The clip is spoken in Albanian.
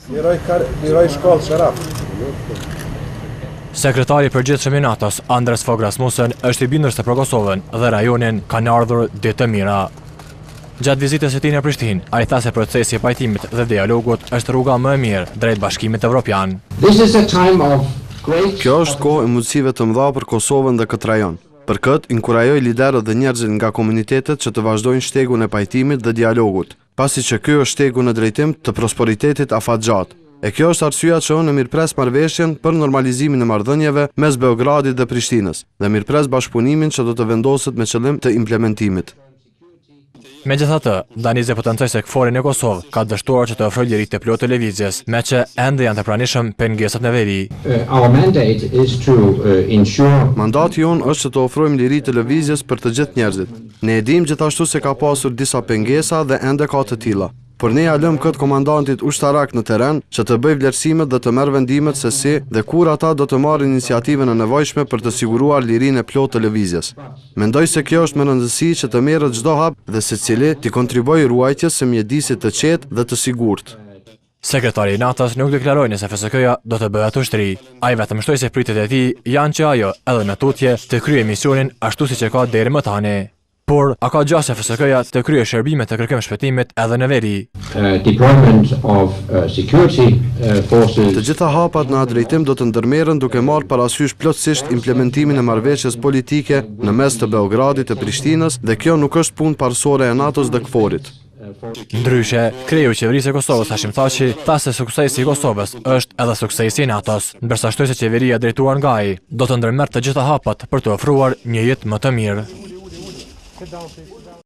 Miroj shkallë Sharaf. Sekretari i përgjithshëm i NATO-s, Anders Fogh Rasmussen, është i bindur se për Kosovën dhe rajonin kanë ardhur ditë të mira. Gjatë vizitës së tij në Prishtinë, ai tha se procesi i pajtimit dhe dialogut është rruga më e mirë drejt Bashkimit Evropian. Kjo është kohë e mundësive të mëdha për Kosovën dhe këtë rajon. Për këtë, inkurajoj liderët dhe njerëzit nga komunitetet që të vazhdojnë shtegun e pajtimit dhe dialogut, pasi që ky është shtegu në drejtim të prosperitetit afatgjatë. E kjo është arsyeja që unë mirëpres marrëveshjen për normalizimin e marrëdhënieve mes Beogradit dhe Prishtinës dhe mirëpres bashkëpunimin që do të vendoset me qëllim të implementimit. Megjithatë, Danizi potencoj se KFOR-i në Kosovë ka dështuar që të ofrojë liri të plotë lëvizjes, me që ende janë të pranishëm pengesat në veri. Mandati jonë është që të ofrojmë liri të lëvizjes për të gjithë njerëzit. Ne e dim gjithashtu se ka pasur disa pengesa dhe ende ka të tilla. Por ne ja lëm këtë komandantit ushtarak në teren që të bëj vlerësimet dhe të merr vendimet se si dhe kur ata do të marrin iniciativën e nevojshme për të siguruar lirinë e plotë të lëvizjes. Mendoj se kjo është me rëndësi që të merret çdo hap dhe secili të kontribuojë ruajtjes së mjedisit të qetë dhe të sigurt. Sekretari i NATO-s nuk deklaroi nëse FSK-ja do të bëhet ushtri. Ai vetëm shtoi se pritjet e tij janë që ajo, edhe në tutje, të kryejë misionin ashtu siç e ka deri më tani. Por, a ka gjasë FSK-ja të kryejë shërbime të kërkim shpëtimit edhe në veri? Të gjitha hapat në atë drejtim do të ndërmerren duke marrë parasysh plotësisht implementimin e marrëveshjes politike në mes të Beogradit e Prishtinës dhe kjo nuk është punë parësore e NATO-s dhe KFOR-it. Ndryshe, kreu i qeverisë e Kosovës Hashim Thaçi tha se suksesi i Kosovës është edhe suksesi i NATO-s, ndërsa shtoi se qeveria drejtuar nga ai do të ndërmerrë të gjitha hapat për të ofruar një jetë më të mirë.